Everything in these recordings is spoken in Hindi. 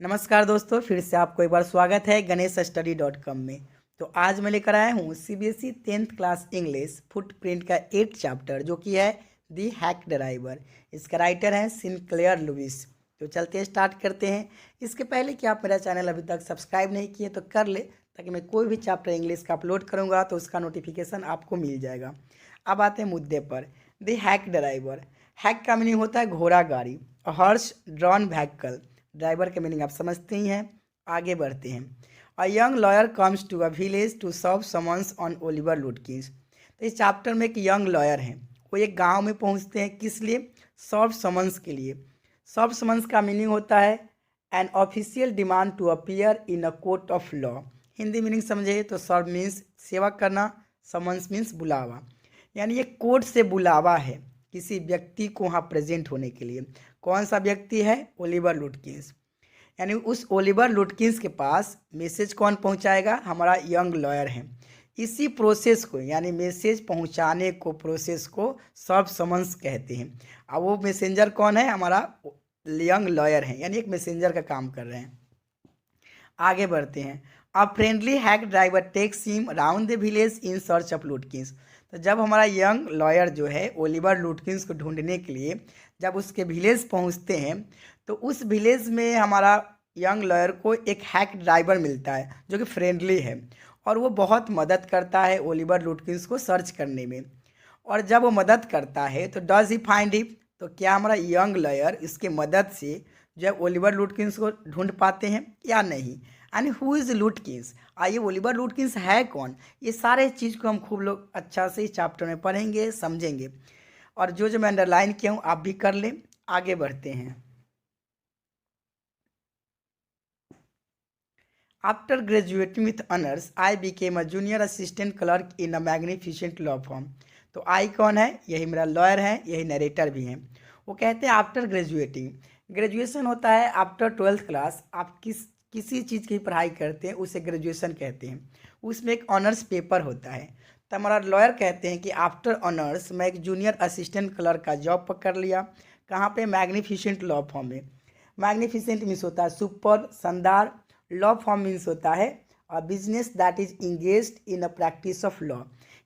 नमस्कार दोस्तों, फिर से आपको एक बार स्वागत है ganesstudy.com में। तो आज मैं लेकर आया हूँ CBSE 10th class English footprint का 8 चैप्टर जो कि है दी हैक ड्राइवर। इसका राइटर है सिनक्लेयर लुइस। तो चलते स्टार्ट करते हैं। इसके पहले कि आप मेरा चैनल अभी तक सब्सक्राइब नहीं किए तो कर ले, ताकि मैं कोई भी चैप्टर इंग्लिश का अपलोड करूँगा तो उसका नोटिफिकेशन आपको मिल जाएगा। अब आते हैं मुद्दे पर। The hack driver. हैक का मीनिंग होता है घोड़ा गाड़ी, हॉर्स ड्रॉन व्हीकल। ड्राइवर के मीनिंग आप समझते ही हैं। आगे बढ़ते हैं। A young lawyer comes to a village to serve summons on Oliver Lutkins. तो इस चैप्टर में एक यंग लॉयर हैं, वो एक गांव में पहुंचते हैं। किस लिए? सर्व समन्स के लिए। सर्व समन्स का मीनिंग होता है an official demand to appear in a court of law. Hindi meaning समझे तो सर्व मीन्स सेवा करना, समन्स मीन्स बुलावा। यानी ये कोर्ट से बुलावा है किसी व्यक्ति को वहाँ प्रेजेंट होने के लिए। कौन सा व्यक्ति है? ओलिवर लुटकिंस। यानी उस ओलिवर लुटकिंस के पास मैसेज कौन पहुंचाएगा? हमारा यंग लॉयर है। इसी प्रोसेस को, यानी मैसेज पहुंचाने को, प्रोसेस को सर्व समन्स कहते हैं। अब वो मैसेंजर कौन है? हमारा यंग लॉयर है, यानी एक मैसेंजर का काम कर रहे हैं। आगे बढ़ते हैं। A friendly hack driver takes him around the village in search of Lutkins. तो जब हमारा यंग लॉयर जो है ओलिवर लुटकिंस को ढूंढने के लिए जब उसके विलेज पहुंचते हैं, तो उस विलेज में हमारा यंग लॉयर को एक हैक ड्राइवर मिलता है जो कि फ्रेंडली है, और वो बहुत मदद करता है ओलिवर लुटकिंस को सर्च करने में। और जब वो मदद करता है तो डज ही फाइंड हिम। तो क्या हमारा यंग लॉयर इसके मदद से जो है ओलिवर लुटकिंस को ढूंढ पाते हैं या नहीं? And who is लुटकिंस? आइए, ओलिवर लुटकिंस है कौन? ये सारे चीज़ को हम खूब लोग अच्छा से इस चैप्टर में पढ़ेंगे, समझेंगे। और जो जो मैं अंडरलाइन किया हूँ आप भी कर लें। आगे बढ़ते हैं। After graduating with honours I became a junior assistant clerk in a magnificent law firm. तो आई कौन है? यही मेरा लॉयर है, यही नरेटर भी हैं। वो कहते हैं आफ्टर ग्रेजुएटिंग। ग्रेजुएशन होता है आफ्टर 12th क्लास। आप किसी चीज़ की पढ़ाई करते हैं उसे ग्रेजुएशन कहते हैं। उसमें एक ऑनर्स पेपर होता है। तो हमारा लॉयर कहते हैं कि आफ्टर ऑनर्स मैं एक जूनियर असिस्टेंट क्लर्क का जॉब पकड़ लिया। कहाँ पे? मैग्निफिसेंट लॉ फर्म में। मैग्निफिसेंट मीन्स होता है सुपर, शानदार। लॉ फॉर्म मीन्स होता है a business that is engaged in a practice of law.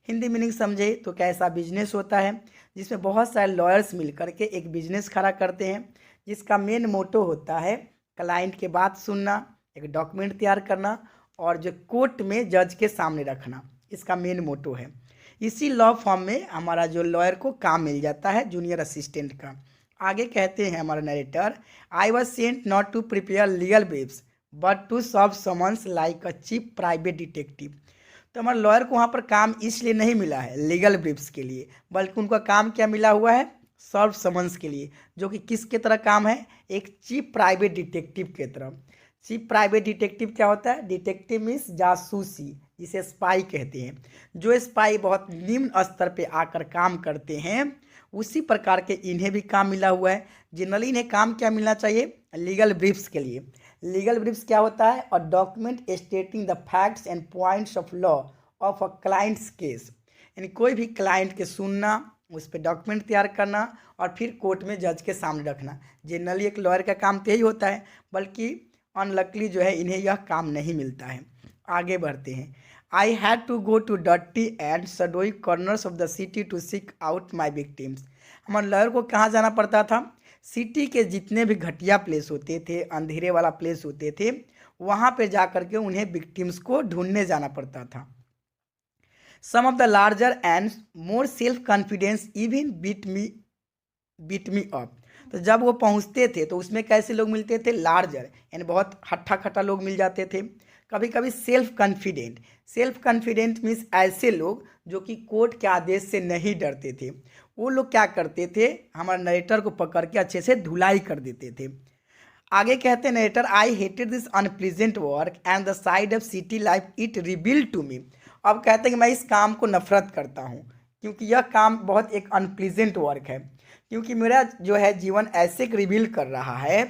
Hindi meaning समझे तो कैसा बिजनेस होता है जिसमें बहुत सारे लॉयर्स मिल करके एक बिजनेस खड़ा करते हैं, जिसका मेन मोटो होता है क्लाइंट के बात सुनना, एक डॉक्यूमेंट तैयार करना और जो कोर्ट में जज के सामने रखना। इसका मेन मोटो है। इसी लॉ फॉर्म में हमारा जो लॉयर को काम मिल जाता है जूनियर असिस्टेंट का। आगे कहते हैं हमारा narrator, I was sent not to prepare legal briefs but to solve summons like a chief private detective. तो हमारे लॉयर को वहाँ पर काम इसलिए नहीं मिला है लीगल ब्रीफ्स के लिए, बल्कि उनका काम क्या मिला हुआ है? सॉल्व समन्स के लिए, जो कि किसके तरह काम है? एक चीफ प्राइवेट डिटेक्टिव के तरह। चीफ प्राइवेट डिटेक्टिव क्या होता है? डिटेक्टिव मीन्स जासूसी, जिसे स्पाई कहते हैं। जो स्पाई बहुत निम्न स्तर पे आकर काम करते हैं, उसी प्रकार के इन्हें भी काम मिला हुआ है। जनरली इन्हें काम क्या मिलना चाहिए? लीगल ब्रीफ्स के लिए। लीगल ब्रीफ्स क्या होता है? और document stating the facts and points of law of a clients case. यानी कोई भी क्लाइंट के सुनना, उस पर डॉक्यूमेंट तैयार करना और फिर कोर्ट में जज के सामने रखना। जनरली एक लॉयर का काम तो यही होता है, बल्कि अनलकली जो है इन्हें यह काम नहीं मिलता है। आगे बढ़ते हैं। I had to go to dirty and sordid corners of the city to seek out my victims. हमारे लॉयर को कहाँ जाना पड़ता था? सिटी के जितने भी घटिया प्लेस होते थे, अंधेरे वाला प्लेस होते थे, वहाँ पे जा करके उन्हें विक्टिम्स को ढूंढने जाना पड़ता था। Some of the larger and more self confidence even beat me up. तो जब वो पहुंचते थे तो उसमें कैसे लोग मिलते थे? लार्जर, यानी बहुत हट्ठा खट्टा लोग मिल जाते थे। कभी कभी self confident. Self confident means ऐसे लोग जो कि कोर्ट के आदेश से नहीं डरते थे। वो लोग क्या करते थे? हमारे नरेटर को पकड़ के अच्छे से धुलाई कर देते थे। आगे कहते हैं narrator, I hated this unpleasant work and the side of city life it reveal to me. अब कहते हैं कि मैं इस काम को नफरत करता हूँ, क्योंकि यह काम बहुत एक अनप्लीजेंट वर्क है। क्योंकि मेरा जो है जीवन ऐसे रिवील कर रहा है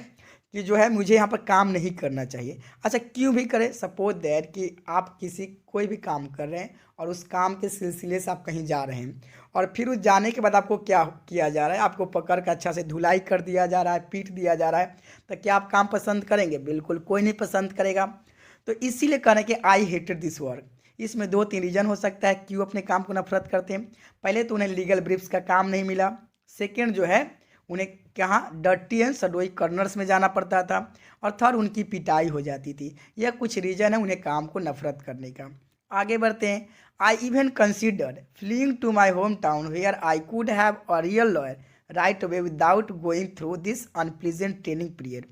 कि जो है मुझे यहाँ पर काम नहीं करना चाहिए। अच्छा, क्यों भी करें? सपोज दैट कि आप किसी कोई भी काम कर रहे हैं और उस काम के सिलसिले से आप कहीं जा रहे हैं और फिर उस जाने के बाद आपको क्या किया जा रहा है, आपको पकड़ कर अच्छा से धुलाई कर दिया जा रहा है, पीट दिया जा रहा है, तो क्या आप काम पसंद करेंगे? बिल्कुल कोई नहीं पसंद करेगा। तो इसीलिए करें कि आई हेटेड दिस वर्क। इसमें दो तीन रीजन हो सकता है क्यों अपने काम को नफरत करते हैं। पहले तो उन्हें लीगल ब्रीफ्स का काम नहीं मिला। सेकेंड जो है उन्हें कहाँ डर्टी एंड सडोई कॉर्नर्स में जाना पड़ता था। और थर्ड उनकी पिटाई हो जाती थी। यह कुछ रीजन है उन्हें काम को नफरत करने का। आगे बढ़ते हैं। I even considered fleeing to my home town where I could have a real lawyer right away without going through this unpleasant training period.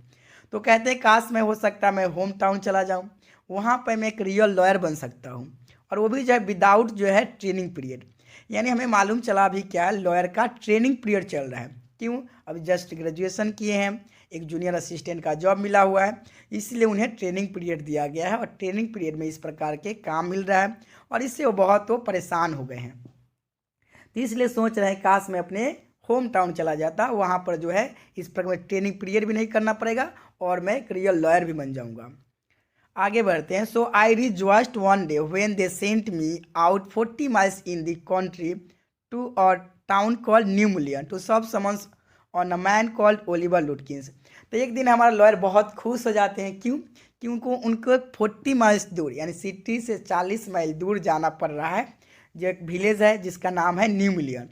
तो कहते हैं काश मैं हो सकता है मैं होम टाउन चला जाऊँ, वहाँ पर मैं एक रियल लॉयर बन सकता हूँ, और वो भी जो है विदाउट जो है ट्रेनिंग पीरियड। यानी हमें मालूम चला अभी क्या है, लॉयर का ट्रेनिंग पीरियड चल रहा है। क्यों? अभी जस्ट ग्रेजुएशन किए हैं, एक जूनियर असिस्टेंट का जॉब मिला हुआ है, इसलिए उन्हें ट्रेनिंग पीरियड दिया गया है और ट्रेनिंग पीरियड में इस प्रकार के काम मिल रहा है और इससे वो बहुत तो परेशान हो गए हैं। तो इसलिए सोच रहे हैं काश मैं अपने होम टाउन चला जाता, वहाँ पर जो है इस प्रकार ट्रेनिंग पीरियड भी नहीं करना पड़ेगा और मैं एक रियल लॉयर भी बन जाऊँगा। आगे बढ़ते हैं। So I rejoiced one day when they sent me out 40 miles in the country to a town called New Million to serve summons on a man called Oliver Lutkins. तो एक दिन हमारा लॉयर बहुत खुश हो जाते हैं। क्यों? क्योंकि उनको 40 माइल्स दूर यानी सिटी से 40 माइल दूर जाना पड़ रहा है, जो एक विलेज है जिसका नाम है न्यू मिलियन।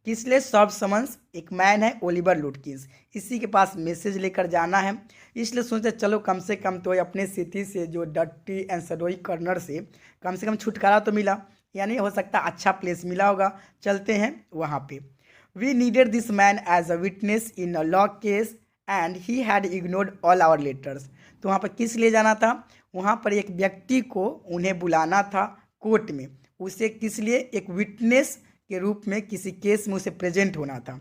किस लिए? सर्व समन्स, एक मैन है ओलिवर लुटकिंस, इसी के पास मैसेज लेकर जाना है। इसलिए सोचा चलो कम से कम तो अपने सिटी से जो डर्टी एंड सडोई कॉर्नर से कम छुटकारा तो मिला, यानी हो सकता है अच्छा प्लेस मिला होगा, चलते हैं वहाँ पे। We needed this man as a witness in a law case and he had ignored all our letters. तो वहाँ पर किस लिए जाना था? वहाँ पर एक व्यक्ति को उन्हें बुलाना था कोर्ट में, उसे किस लिए? एक विटनेस के रूप में किसी केस में उसे प्रेजेंट होना था,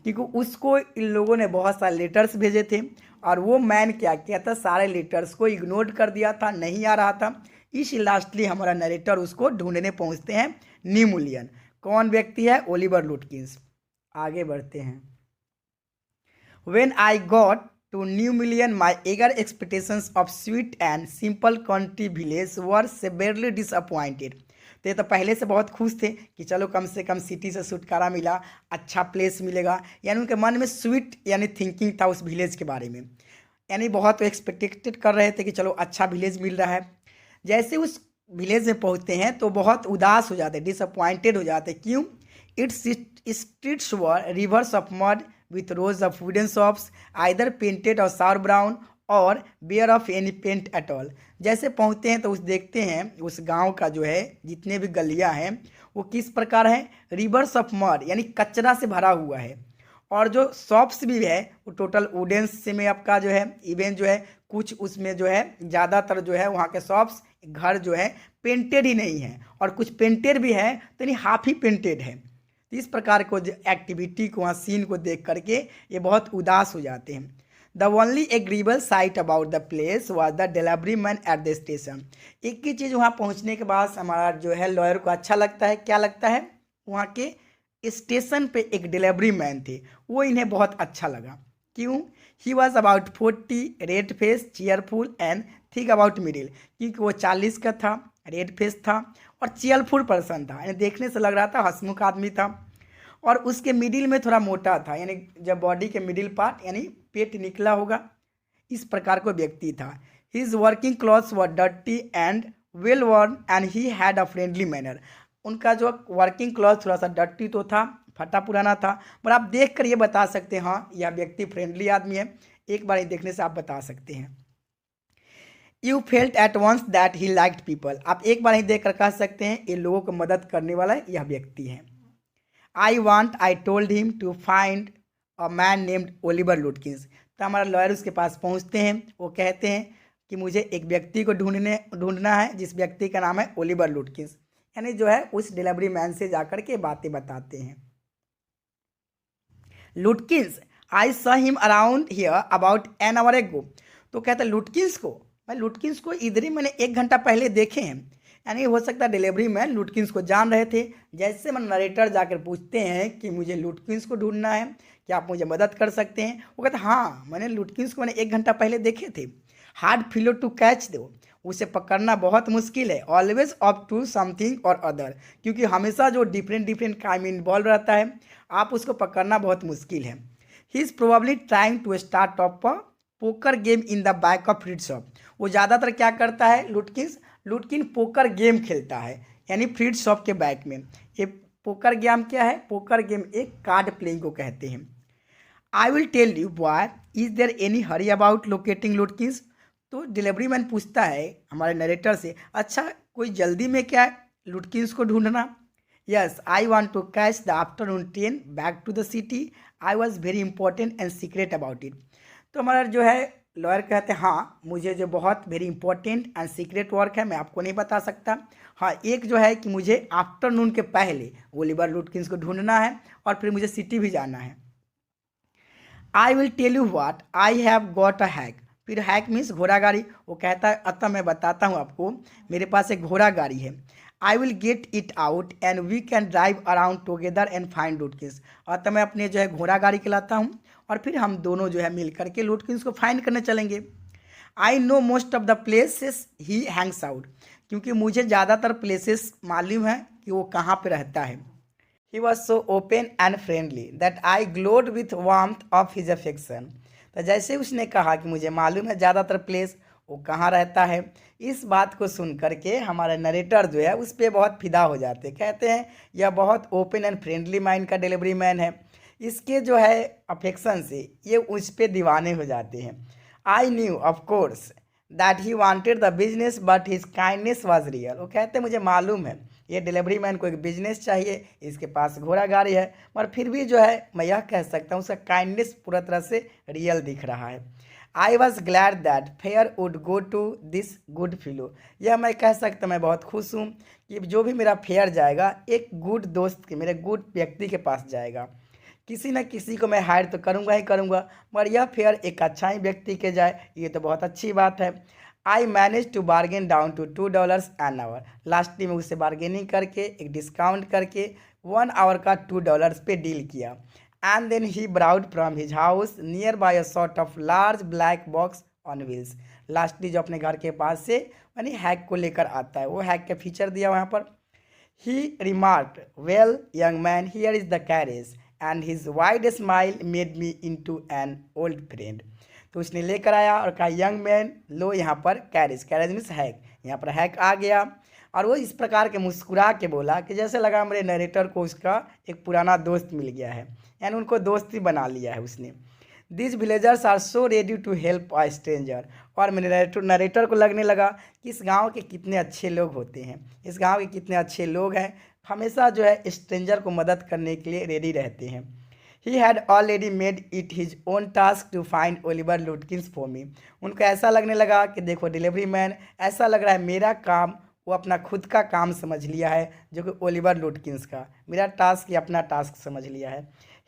क्योंकि उसको इन लोगों ने बहुत सारे लेटर्स भेजे थे और वो मैन क्या किया था, सारे लेटर्स को इग्नोर कर दिया था, नहीं आ रहा था। इस लास्टली हमारा नरेटर उसको ढूंढने पहुंचते हैं न्यू मिलियन। कौन व्यक्ति है? ओलिवर लुटकिंस। आगे बढ़ते हैं। When I got to New Million, my eager expectations of sweet and simple country village were severely disappointed. तो ये तो पहले से बहुत खुश थे कि चलो कम से कम सिटी से छुटकारा मिला, अच्छा प्लेस मिलेगा, यानी उनके मन में स्वीट यानी थिंकिंग था उस विलेज के बारे में, यानी बहुत एक्सपेक्टेड कर रहे थे कि चलो अच्छा विलेज मिल रहा है। जैसे उस विलेज में पहुंचते हैं तो बहुत उदास हो जाते, डिसअपॉइंटेड हो जाते। क्यों? It's streets were reverse of mud with rows of wooden shops either painted or sour brown और bare of any paint at all. जैसे पहुँचते हैं तो उस देखते हैं उस गांव का जो है जितने भी गलियां हैं वो किस प्रकार है? रिवर्स ऑफ मड यानी कचरा से भरा हुआ है, और जो शॉप्स भी है वो टोटल वुडन से में आपका जो है, इवन जो है कुछ उसमें जो है ज़्यादातर जो है वहाँ के शॉप्स घर जो है पेंटेड ही नहीं है, और कुछ पेंटेड भी है तो नहीं हाफ ही पेंटेड है। तो इस प्रकार को जो एक्टिविटी को वहाँ सीन को देख करके ये बहुत उदास हो जाते हैं। The only agreeable site about the place was the delivery man at the station. एक ही चीज़ वहाँ पहुँचने के बाद हमारा जो है लॉयर को अच्छा लगता है। क्या लगता है? वहाँ के स्टेशन पे एक डिलीवरी मैन थे, वो इन्हें बहुत अच्छा लगा। क्यों? He was about 40, red face, cheerful and think about middle. क्योंकि वो 40 का था, रेड फेस था और चीयरफुल पर्सन था, यानी देखने से लग रहा था हंसमुख आदमी था, और उसके मिडिल में थोड़ा मोटा था, यानी जब बॉडी के मिडिल पार्ट यानी पेट निकला होगा, इस प्रकार को व्यक्ति था। His working clothes were dirty and well worn and he had a friendly manner. उनका जो वर्किंग क्लॉथ थोड़ा सा डर्टी तो था, फटा पुराना था, पर आप देख कर ये बता सकते हैं हाँ यह व्यक्ति फ्रेंडली आदमी है। एक बार देखने से आप बता सकते हैं। You felt at once that he liked people. आप एक बार ही देख कर कह सकते हैं ये लोगों को मदद करने वाला यह व्यक्ति है। I told him to find a man named Oliver Lutkins. तो हमारा लॉयर उसके पास पहुंचते हैं, वो कहते हैं कि मुझे एक व्यक्ति को ढूंढना है जिस व्यक्ति का नाम है ओलिवर लुटकिंस, यानी जो है उस डिलीवरी मैन से जाकर के बातें बताते हैं। लुटकिंस, I saw him around here about an hour एगो। तो कहता है लुटकिंस को, मैं लुटकिंस को इधर ही मैंने 1 घंटा पहले देखे हैं, यानी हो सकता है डिलीवरी मैन लुटकिंस को जान रहे थे। जैसे मैं नरेटर जाकर पूछते हैं कि मुझे लुटकिंस को ढूंढना है, क्या आप मुझे मदद कर सकते हैं? वो कहते हाँ, मैंने लुटकिंस को 1 घंटा पहले देखे थे। हार्ड फिलो टू कैच दो, उसे पकड़ना बहुत मुश्किल है। ऑलवेज अप टू समथिंग और अदर, क्योंकि हमेशा जो डिफरेंट डिफरेंट क्राइम इन्वॉल्व रहता है, आप उसको पकड़ना बहुत मुश्किल है। He is probably trying to start up a poker game in the back of Freed shop. वो ज़्यादातर क्या करता है लुटकिन पोकर गेम खेलता है, यानी फ्रीड शॉप के बैक में। ये पोकर गेम क्या है? पोकर गेम एक कार्ड प्लेइंग को कहते हैं। I will tell you boy, is there any hurry about locating Lutkins? तो डिलीवरी मैन पूछता है हमारे नरेटर से, अच्छा कोई जल्दी में क्या है लुटकिंस को ढूंढना? Yes, I want to catch the afternoon train back to the city. I was very important and secret about it. तो हमारा जो है लॉयर कहते हैं हाँ, मुझे जो बहुत very important and secret work है, मैं आपको नहीं बता सकता। हाँ, एक जो है कि मुझे आफ्टरनून के पहले ओलिवर लुटकिंस को ढूंढना है और फिर मुझे सिटी भी जाना है। I will tell you what, I have got a hack. फिर हैक मीन्स घोड़ा गाड़ी। वो कहता है अतः मैं बताता हूँ आपको, मेरे पास एक घोड़ा गाड़ी है। I will get it out and we can drive around together and find Lutkins. अतः मैं अपने जो है घोड़ा गाड़ी के लाता हूँ और फिर हम दोनों जो है मिल करके लुटकिंस को फाइंड करने चलेंगे। I know most of the places he Hanks out, क्योंकि मुझे ज़्यादातर प्लेसेस मालूम है कि वो कहाँ पे रहता है। He was so open and friendly that I glowed with warmth of his affection। तो जैसे उसने कहा कि मुझे मालूम है ज़्यादातर प्लेस वो कहाँ रहता है, इस बात को सुन करके हमारे नरेटर जो है उस पर बहुत फिदा हो जाते हैं। कहते हैं यह बहुत ओपन एंड फ्रेंडली माइंड का डिलीवरी मैन है, इसके जो है अफेक्शन से ये उस पर दीवाने हो जाते हैं। I knew of course that he wanted the business but his kindness was real. वो कहते हैं मुझे मालूम है ये डिलीवरी मैन को एक बिजनेस चाहिए, इसके पास घोड़ा गाड़ी है, मगर फिर भी जो है मैं यह कह सकता हूँ उसका काइंडनेस पूरा तरह से रियल दिख रहा है। I was glad that fare would go to this good fellow. यह मैं कह सकता मैं बहुत खुश हूँ कि जो भी मेरा फेयर जाएगा एक गुड दोस्त के, मेरे गुड व्यक्ति के पास जाएगा। किसी न किसी को मैं हायर तो करूँगा ही करूँगा, मगर यह फेयर एक अच्छा ही व्यक्ति के जाए, ये तो बहुत अच्छी बात है। I manage to bargain down to $2 an hour. Last में उससे बार्गेनिंग करके एक डिस्काउंट करके 1 आवर का $2 पे डील किया। And then he brought from his house near by a sort of large black box on wheels. Lastly जो अपने घर के पास से यानी हैक को लेकर आता है, वो हैक का फीचर दिया वहाँ पर। He remarked, well young man, here is the carriage and his wide smile made me into an old friend. तो उसने लेकर आया और कहा यंग मैन लो यहाँ पर कैरेज, कैरेज मीन्स हैक, यहाँ पर हैक आ गया। और वो इस प्रकार के मुस्कुरा के बोला कि जैसे लगा मेरे नरेटर को उसका एक पुराना दोस्त मिल गया है, यानी उनको दोस्ती बना लिया है उसने। This villagers are so ready to help a stranger. और मेरे नरेटर को लगने लगा कि इस गांव के कितने अच्छे लोग होते हैं, इस गांव के कितने अच्छे लोग हैं, हमेशा जो है स्ट्रेंजर को मदद करने के लिए रेडी रहते हैं। He had already made it his own task to find Oliver Lutkins for me. उनको ऐसा लगने लगा कि देखो डिलीवरी मैन, ऐसा लग रहा है मेरा काम वो अपना खुद का काम समझ लिया है, जो कि ओलिवर लुटकिंस का मेरा टास्क या अपना टास्क समझ लिया है।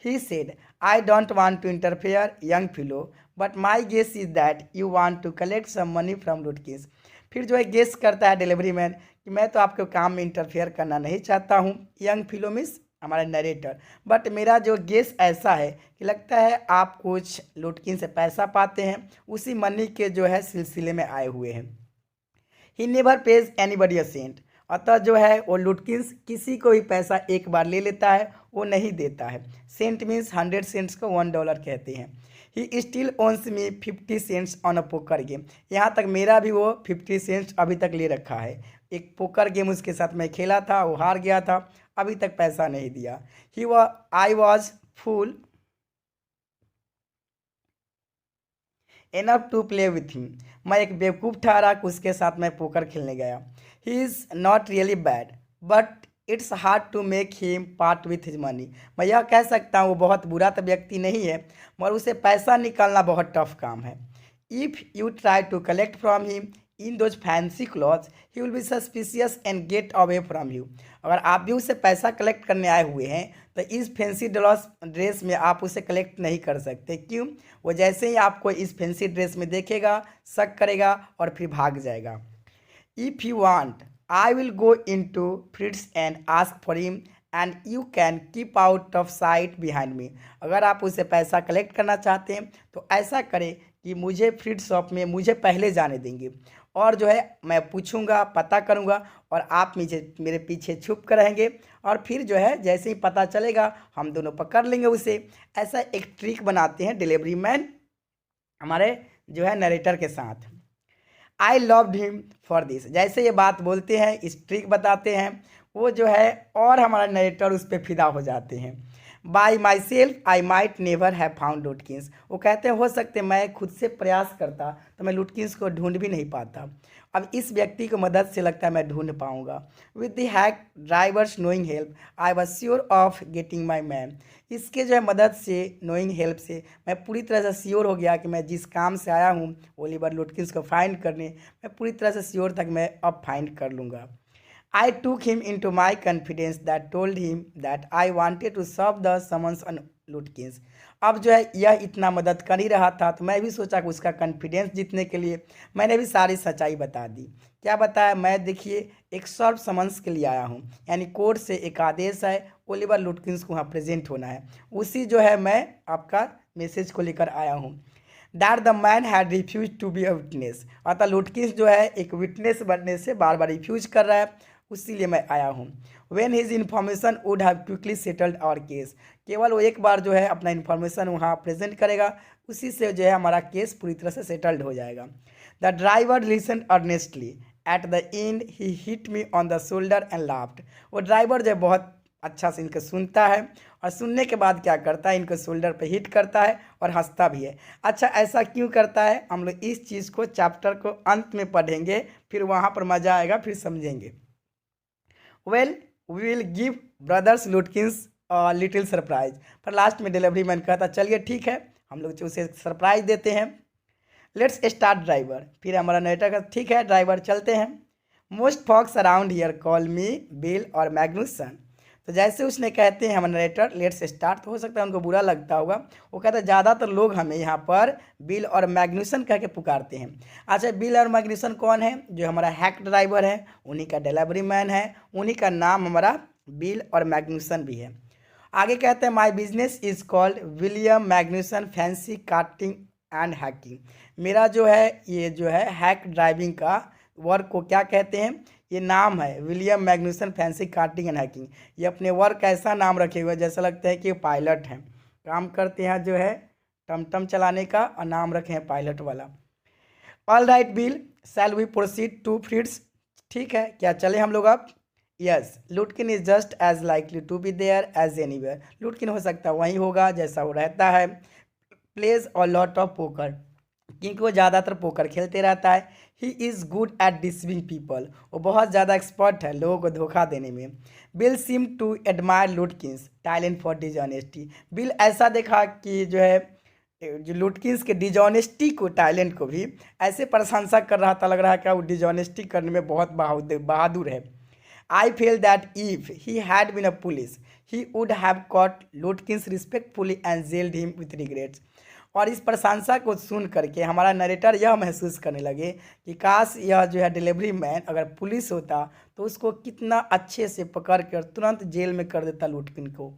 He said I don't want to interfere young fellow but my guess is that you want to collect some money from Lutkins. फिर जो है गेस करता है डिलीवरी मैन कि मैं तो आपके काम में इंटरफेयर करना नहीं चाहता हूँ, यंग फिलो मिस हमारा नरेटर, बट मेरा जो गेस ऐसा है कि लगता है आप कुछ लुटकिन से पैसा पाते हैं, उसी मनी के जो है सिलसिले में आए हुए हैं। He never pays anybody a cent. अतः जो है वो लुटकिंस किसी को भी पैसा एक बार ले लेता है, वो नहीं देता है। सेंट मीन्स 100 सेंट्स को $1 कहते हैं। He still owes me 50 cents on a poker game. यहाँ तक मेरा भी वो 50 सेंट्स अभी तक ले रखा है। एक पोकर गेम उसके साथ मैं खेला था, वो हार गया था, अभी तक पैसा नहीं दिया। I was fool enough to play with him. मैं एक बेवकूफ़ ठहरा कि उसके साथ मैं पोकर खेलने गया। He is not really bad but it's hard to make him part with his money. मैं यह कह सकता हूँ वो बहुत बुरा तो व्यक्ति नहीं है, मगर उसे पैसा निकालना बहुत टफ काम है। If you try to collect from him in those fancy clothes he will be suspicious and get away from you. अगर आप भी उससे पैसा कलेक्ट करने आए हुए हैं तो इस फैंसी ड्रेस में आप उसे कलेक्ट नहीं कर सकते। क्यों? वो जैसे ही आपको इस फैंसी ड्रेस में देखेगा शक करेगा और फिर भाग जाएगा। If you want I will go in to Fritz and ask for him and you can keep out of sight behind me. अगर आप उससे पैसा कलेक्ट करना चाहते हैं तो ऐसा करें कि मुझे फ्रिट्स शॉप में मुझे पहले जाने देंगे, और जो है मैं पूछूंगा, पता करूंगा, और आप मुझे मेरे पीछे छुप कर रहेंगे, और फिर जो है जैसे ही पता चलेगा हम दोनों पकड़ लेंगे उसे। ऐसा एक ट्रिक बनाते हैं डिलीवरी मैन हमारे जो है नरेटर के साथ। I loved him for this, जैसे ये बात बोलते हैं, इस ट्रिक बताते हैं, वो जो है और हमारा नरेटर उस पर फिदा हो जाते हैं। By my self I might never have found लुटकिंस, वो कहते हैं हो सकते मैं खुद से प्रयास करता तो मैं लुटकिंस को ढूंढ भी नहीं पाता, अब इस व्यक्ति की मदद से लगता है मैं ढूंढ पाऊंगा। With the hack drivers knowing help I was sure of getting my man, इसके जो है मदद से, नोइंग हेल्प से मैं पूरी तरह से श्योर हो गया कि मैं जिस काम से आया हूँ ओलिवर लुटकिंस को फाइंड करने, मैं पूरी तरह से श्योर था कि मैं अब फाइंड कर लूँगा। I took him into my confidence that told him that I wanted to solve the summons on Lutkins। अब जो है यह इतना मदद कर ही रहा था तो मैं भी सोचा कि उसका कॉन्फिडेंस जीतने के लिए मैंने भी सारी सच्चाई बता दी। क्या बताया? मैं देखिए एक सॉल्व समन्स के लिए आया हूँ, यानी कोर्ट से एक आदेश है, ओलिवर लुटकिंस को वहाँ प्रेजेंट होना है, उसी जो है मैं आपका मैसेज को लेकर आया हूँ। That the man had refuse to be a witness, अतः लुटकिंस जो है एक विटनेस बनने से बार बार रिफ्यूज कर रहा है, उसीलिए मैं आया हूँ। When his information would have quickly settled our case, केवल वो एक बार जो है अपना इन्फॉर्मेशन वहाँ प्रेजेंट करेगा, उसी से जो है हमारा केस पूरी तरह से सेटल्ड हो जाएगा। The driver listen earnestly at the and he hit me on the shoulder and laughed, वो ड्राइवर जो है बहुत अच्छा से इनको सुनता है, और सुनने के बाद क्या करता है, इनको शोल्डर पे हिट करता है और हंसता भी है। अच्छा, ऐसा क्यों करता है हम लोग इस चीज़ को चैप्टर को अंत में पढ़ेंगे, फिर वहाँ पर मज़ा आएगा, फिर समझेंगे। Well we will give brothers Lutkins little surprise, पर लास्ट में डिलीवरी मैन कहता चलिए ठीक है हम लोग उसे सरप्राइज देते हैं। लेट्स स्टार्ट ड्राइवर, फिर हमारा नेटर का ठीक है ड्राइवर चलते हैं। Most folks around here call me Bill और मैग्नुसन, तो जैसे उसने कहते हैं हमारा नरेटर लेट्स स्टार्ट, तो हो सकता है उनको बुरा लगता होगा, वो कहता है ज़्यादातर लोग हमें यहाँ पर बिल और मैग्नुसन कह के पुकारते हैं। अच्छा, बिल और मैग्नुसन कौन है? जो हमारा हैक ड्राइवर है, उन्हीं का डिलीवरी मैन है, उन्हीं का नाम हमारा बिल और मैग्नुसन भी है। आगे कहते हैं my business is called William Magnuson fancy carting and hacking, मेरा जो है ये जो है हैक ड्राइविंग का वर्क को क्या कहते हैं, ये नाम है William Magnuson fancy carting and hacking. ये अपने वर्क का ऐसा नाम रखे हुए जैसा लगता है कि ये पायलट हैं, काम करते हैं जो है टमटम चलाने का, और नाम रखे हैं पायलट वाला। All right Bill, shall we proceed to Fritz's, ठीक है क्या चले हम लोग अब? Yes, Lutkin is just as likely to be there as anywhere, Lutkin हो सकता है वहीं होगा जैसा वो रहता है। प्लेज और लॉट ऑफ पोकर, क्योंकि वो ज़्यादातर पोकर खेलते रहता है। He is good at deceiving people, वो बहुत ज़्यादा एक्सपर्ट है लोगों को धोखा देने में। Bill seem to admire Lutkins talent for dishonesty, Bill ऐसा देखा कि जो है जो लुटकिंस के डिजॉनेस्टी को, टैलेंट को भी ऐसे प्रशंसा कर रहा था, लग रहा है कि वो डिजॉनेस्टी करने में बहुत बहादुर है। I feel that if he had been a police he would have caught Lutkins respectfully and jailed him with regrets, और इस प्रशंसा को सुन करके हमारा नरेटर यह महसूस करने लगे कि काश यह जो है डिलीवरी मैन अगर पुलिस होता तो उसको कितना अच्छे से पकड़ कर तुरंत जेल में कर देता लुटकिन को।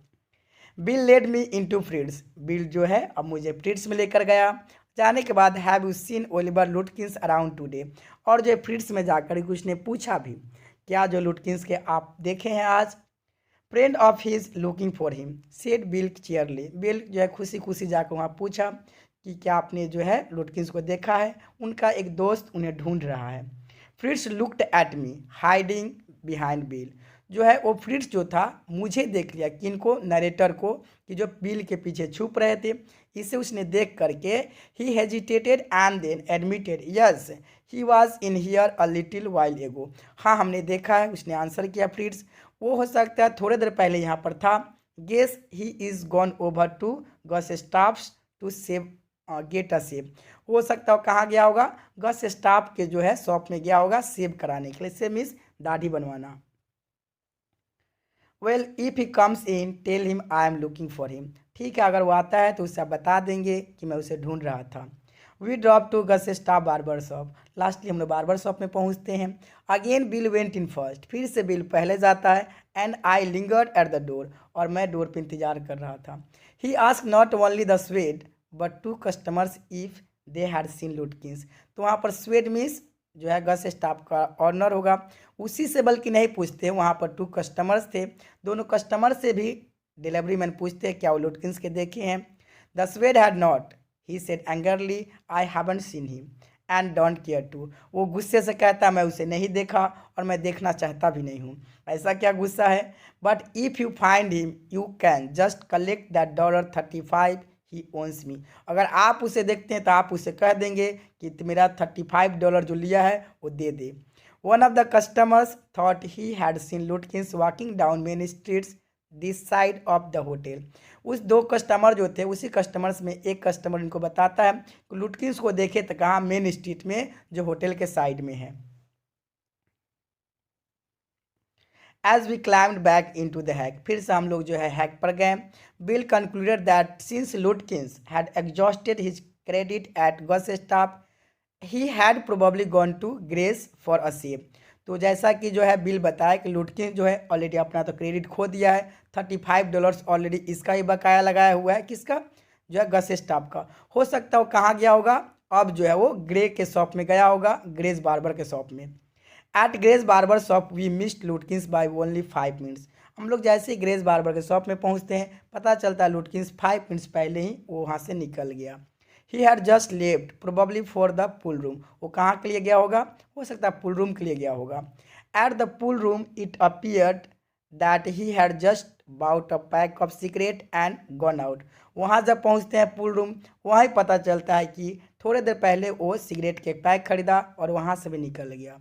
Bill led me into फ्रिट्स, bill जो है अब मुझे फ्रिट्स में लेकर गया। जाने के बाद have you seen Oliver लुटकिंस around today, और जो फ्रिट्स में जाकर उसने पूछा भी क्या जो लुटकिंस के आप देखे हैं आज? Friend of his looking for him said Bill cheerily, Bill जो है खुशी खुशी जाकर वहाँ पूछा कि क्या आपने जो है लुटकिंस को देखा है, उनका एक दोस्त उन्हें ढूंढ रहा है। फ्रिट्स looked at me hiding behind bill, जो है वो फ्रिट्स जो था मुझे देख लिया, किनको? नरेटर को, कि जो बिल के पीछे छुप रहे थे। इसे उसने देख करके he hesitated and then admitted yes he was in here a little while ago, हाँ हमने देखा है, उसने आंसर किया फ्रिट्स, वो हो सकता है थोड़ी देर पहले यहाँ पर था। Guess he is gone over to Gus Staff's to shave get a shave, हो सकता है कहाँ गया होगा? गस स्टाफ के जो है शॉप में गया होगा सेव कराने के लिए, सेव मीन्स दाढ़ी बनवाना। Well if he comes in tell him I am looking for him, ठीक है अगर वो आता है तो उसे आप बता देंगे कि मैं उसे ढूंढ रहा था। We drop to Gustaf barber shop. Lastly हम लोग बार्बर शॉप में पहुंचते हैं। Again Bill went in first, फिर से बिल पहले जाता है। And I lingered at the door, और मैं डोर पे इंतजार कर रहा था। He ask not only the Swede but two customers if they had seen Lutkins. तो वहाँ पर स्वेड मीन्स जो है गस स्टाफ का ऑनर होगा, उसी से बल्कि नहीं पूछते, वहाँ पर 2 कस्टमर्स थे। दोनों कस्टमर से भी डिलीवरी मैन पूछते हैं क्या वो लुटकिंस के देखे हैं। The Swede had not, he said angrily, I haven't seen him and don't care to. वो गुस्से से कहता मैं उसे नहीं देखा और मैं देखना चाहता भी नहीं हूँ। ऐसा क्या गुस्सा है? But if you find him you can just collect that $35 he owns me. अगर आप उसे देखते हैं तो आप उसे कह देंगे कि मेरा $35 जो लिया है वो दे दे। One of the customers thought he had seen Lutkins walking down main streets this side of the hotel. उस 2 कस्टमर जो थे, उसी कस्टमर्स में एक कस्टमर इनको बताता है कि लुटकिंस को देखे तो कहाँ, मेन स्ट्रीट में जो होटल के साइड में है। As we climbed back in to the hack, फिर से हम लोग जो है हैक पर गए। Bill concluded that since Lutkins had exhausted his credit at Gus Staff he had probably gone to Gray's for a shave. तो जैसा कि जो है बिल बताया कि लुटकिंस जो है ऑलरेडी अपना तो क्रेडिट खो दिया है, $35 ऑलरेडी इसका ही बकाया लगाया हुआ है, किसका, जो है गस स्टाफ का। हो सकता है वो कहाँ गया होगा, अब जो है वो ग्रे के शॉप में गया होगा, ग्रेस बार्बर के शॉप में। At Gray's barber shop we missed Lutkins by only 5 minutes. हम लोग जैसे ही ग्रेस बार्बर के शॉप में पहुंचते हैं, पता चलता है लुटकिंस 5 मिनट्स पहले ही वो वहाँ से निकल गया। ही had just left probably for the pool room. वो कहाँ के लिए गया होगा, हो सकता है पूल रूम के लिए गया होगा। At the pool room it appeared that he had just bought a pack of cigarette and gone out. वहाँ जब पहुँचते हैं पूल रूम, वहाँ ही पता चलता है कि थोड़ी देर पहले वो सिगरेट के पैक खरीदा और वहाँ से भी निकल गया।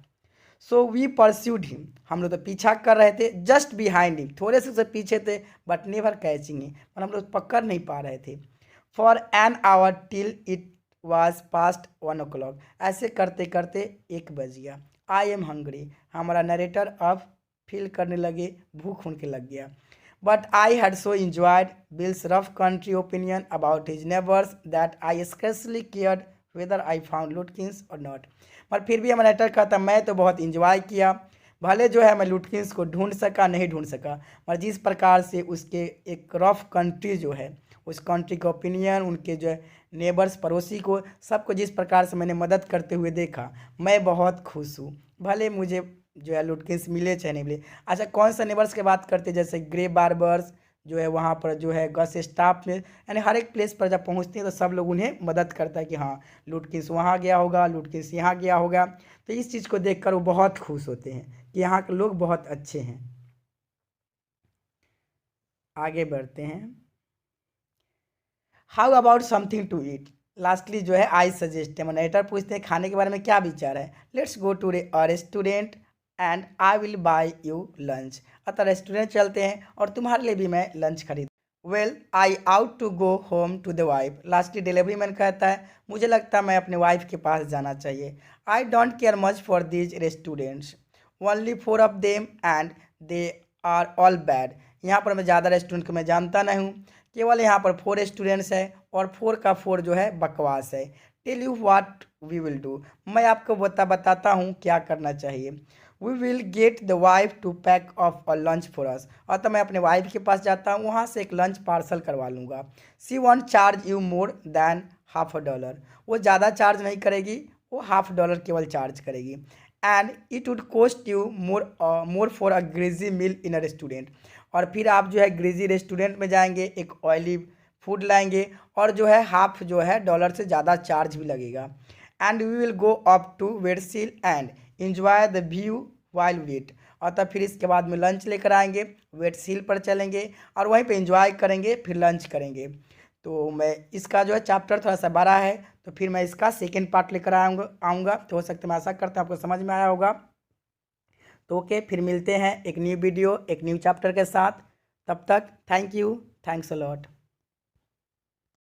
सो वी परस्यूड हिम, हम लोग तो पीछा कर रहे थे, जस्ट बिहाइंड हिम, थोड़े से पीछे थे, बट नेवर कैचिंग हिम, पर हम लोग पकड़ नहीं पा रहे थे। For an hour till it was past 1 o'clock, ऐसे करते करते 1 बज गया। आई एम हंग्री, हमारा नरेटर अब फील करने लगे, भूख उनके लग गया। But I had so enjoyed Bill's rough country opinion about his neighbours that I scarcely cared whether I found Lutkins or not. पर फिर भी हमारा नरेटर कहता मैं तो बहुत इंजॉय किया, भले जो है मैं लुटकिंस को ढूंढ सका नहीं ढूंढ सका, पर जिस प्रकार से उसके एक रफ कंट्री जो है, उस कंट्री का ओपिनियन, उनके जो है नेबर्स, पड़ोसी को, सबको जिस प्रकार से मैंने मदद करते हुए देखा, मैं बहुत खुश हूँ। भले मुझे जो है लुटकिंस मिले चाहे नहीं मिले। अच्छा, कौन सा नेबर्स की बात करते, जैसे ग्रे बार्बर्स जो है, वहाँ पर जो है गस स्टाफ में, यानी हर एक प्लेस पर जब पहुँचते हैं तो सब लोग उन्हें मदद करता है कि हाँ लुटकिंस वहाँ गया होगा, लुटकिंस यहाँ गया होगा। तो इस चीज़ को देखकर वो बहुत खुश होते हैं कि यहाँ के लोग बहुत अच्छे हैं। आगे बढ़ते हैं। How about something to eat, lastly जो है आई सजेस्ट, मॉनिटर पूछते हैं खाने के बारे में क्या विचार है। Let's go to a restaurant and I will buy you lunch. अतः रेस्टोरेंट चलते हैं और तुम्हारे लिए भी मैं लंच खरीद। Well I ought to go home to the wife, lastly delivery man कहता है मुझे लगता है मैं अपने वाइफ के पास जाना चाहिए। I don't care much for these restaurants, only 4 of them and they are all bad. यहाँ पर मैं ज़्यादा रेस्टोरेंट को मैं जानता नहीं हूँ, केवल यहाँ पर 4 रेस्टोरेंट्स है और 4 का 4 जो है बकवास है। Tell you what we will do, मैं आपको बताता हूँ क्या करना चाहिए। We will get the wife to pack off a lunch for us, और तो मैं अपने वाइफ के पास जाता हूँ, वहाँ से एक लंच पार्सल करवा लूँगा। She won't charge you more than $50, वो ज़्यादा चार्ज नहीं करेगी, वो $50 केवल चार्ज करेगी। And it would cost you more for a greasy meal in a restaurant, और फिर आप जो है ग्रीजी रेस्टोरेंट में जाएंगे, एक ऑयली फूड लाएंगे और जो है हाफ जो है डॉलर से ज़्यादा चार्ज भी लगेगा। And we will go up to Wetseal and enjoy the view while wait, और तब फिर इसके बाद में लंच लेकर आएंगे, वेटसील पर चलेंगे और वहीं पे इंजॉय करेंगे, फिर लंच करेंगे। तो मैं इसका जो है चैप्टर थोड़ा सा बड़ा है, तो फिर मैं इसका सेकेंड पार्ट लेकर आऊँगा। तो हो सकता है, मैं आशा करता हूँ आपको समझ में आया होगा। तो ओके, फिर मिलते हैं एक न्यू वीडियो, एक न्यू चैप्टर के साथ। तब तक thank you, thanks a lot.